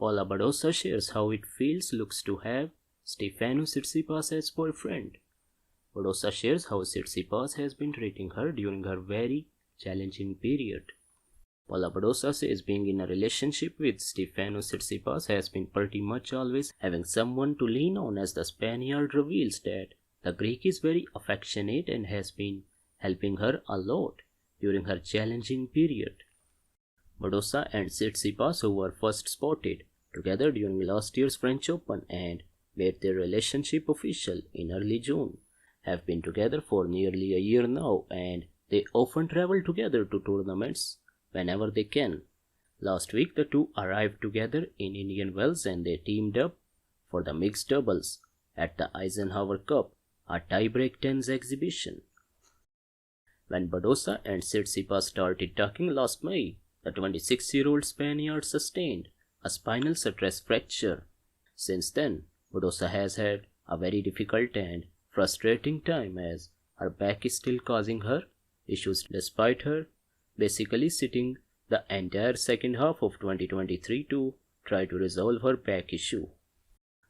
Paula Badosa shares how it looks to have Stefanos Tsitsipas as boyfriend. Badosa shares how Tsitsipas has been treating her during her very challenging period. Paula Badosa says being in a relationship with Stefanos Tsitsipas has been pretty much always having someone to lean on, as the Spaniard reveals that the Greek is very affectionate and has been helping her a lot during her challenging period. Badosa and Tsitsipas, who were first spotted together during last year's French Open and made their relationship official in early June, have been together for nearly a year now, and they often travel together to tournaments whenever they can. Last week the two arrived together in Indian Wells and they teamed up for the mixed doubles at the Eisenhower Cup, a tie-break tens exhibition. When Badosa and Tsitsipas started talking last May, the 26-year-old Spaniard sustained a spinal stress fracture. Since then, Badosa has had a very difficult and frustrating time, as her back is still causing her issues despite her basically sitting the entire second half of 2023 to try to resolve her back issue.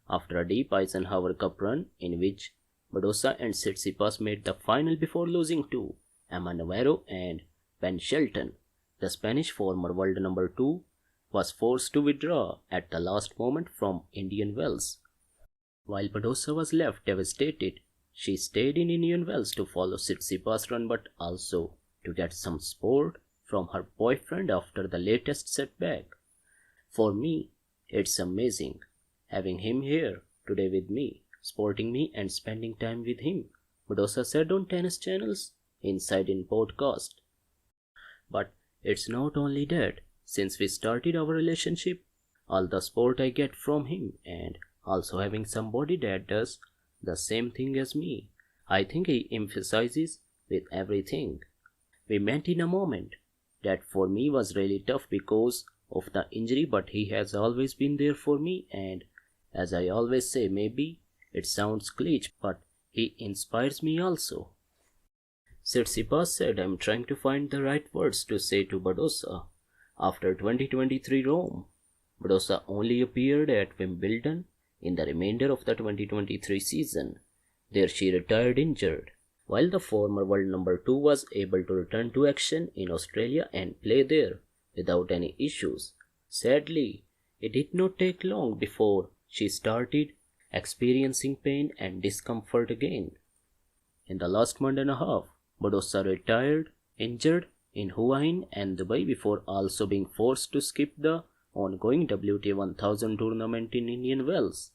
After a deep Eisenhower Cup run in which Badosa and Tsitsipas made the final before losing to Emma Navarro and Ben Shelton, the Spanish former world number 2 was forced to withdraw at the last moment from Indian Wells. While Badosa was left devastated, she stayed in Indian Wells to follow Tsitsipas' run but also to get some support from her boyfriend after the latest setback. For me, it's amazing having him here today with me, supporting me and spending time with him, Badosa said on Tennis Channel's Inside In podcast. But it's not only that. Since we started our relationship, all the support I get from him and also having somebody that does the same thing as me, I think he emphasizes with everything. We met in a moment that for me was really tough because of the injury, but he has always been there for me, and as I always say, maybe it sounds cliche, but he inspires me also. Tsitsipas said, I'm trying to find the right words to say to Badosa. After 2023 Rome, Badosa only appeared at Wimbledon in the remainder of the 2023 season. There she retired injured, while the former world number 2 was able to return to action in Australia and play there without any issues. Sadly, it did not take long before she started experiencing pain and discomfort again. In the last month and a half, Badosa retired injured in Hawaiian and Dubai before also being forced to skip the ongoing WTA 1000 tournament in Indian Wells.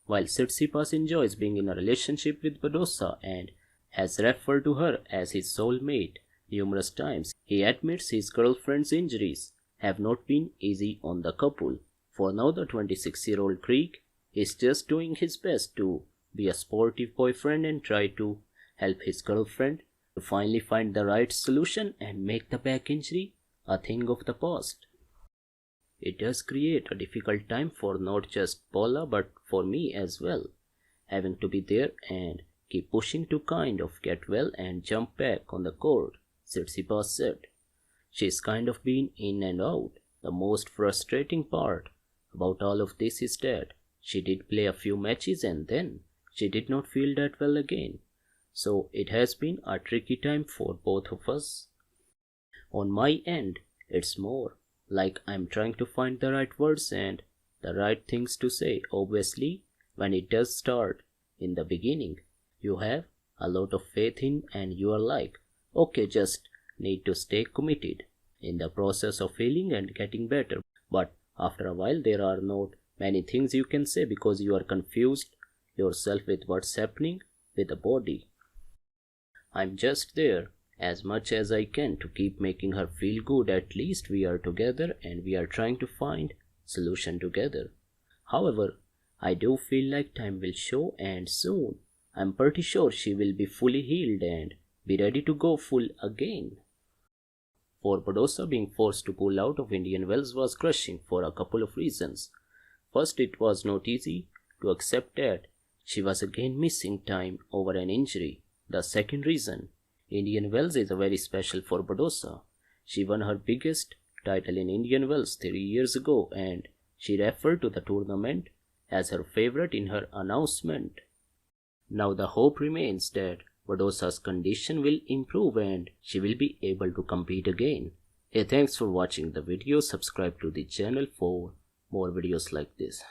While Tsitsipas enjoys being in a relationship with Badosa and has referred to her as his soulmate numerous times, he admits his girlfriend's injuries have not been easy on the couple. For now, the 26-year-old Greek is just doing his best to be a sportive boyfriend and try to help his girlfriend to finally find the right solution and make the back injury a thing of the past. It does create a difficult time for not just Paula but for me as well, having to be there and keep pushing to kind of get well and jump back on the court, Tsitsipas said. She's kind of been in and out. The most frustrating part about all of this is that she did play a few matches and then she did not feel that well again. So it has been a tricky time for both of us. On my end, it's more like I'm trying to find the right words and the right things to say. Obviously, when it does start in the beginning, you have a lot of faith in and you are like, okay, just need to stay committed in the process of healing and getting better. But after a while, there are not many things you can say because you are confused yourself with what's happening with the body. I'm just there as much as I can to keep making her feel good. At least we are together and we are trying to find solution together. However, I do feel like time will show, and soon I'm pretty sure she will be fully healed and be ready to go full again. For Badosa, being forced to pull out of Indian Wells was crushing for a couple of reasons. First, it was not easy to accept that she was again missing time over an injury. The second reason, Indian Wells is very special for Badosa. She won her biggest title in Indian Wells 3 years ago and She referred to the tournament as her favorite in her announcement. Now the hope remains that Badosa's condition will improve and she will be able to compete again. Hey, thanks for watching the video. Subscribe to the channel for more videos like this.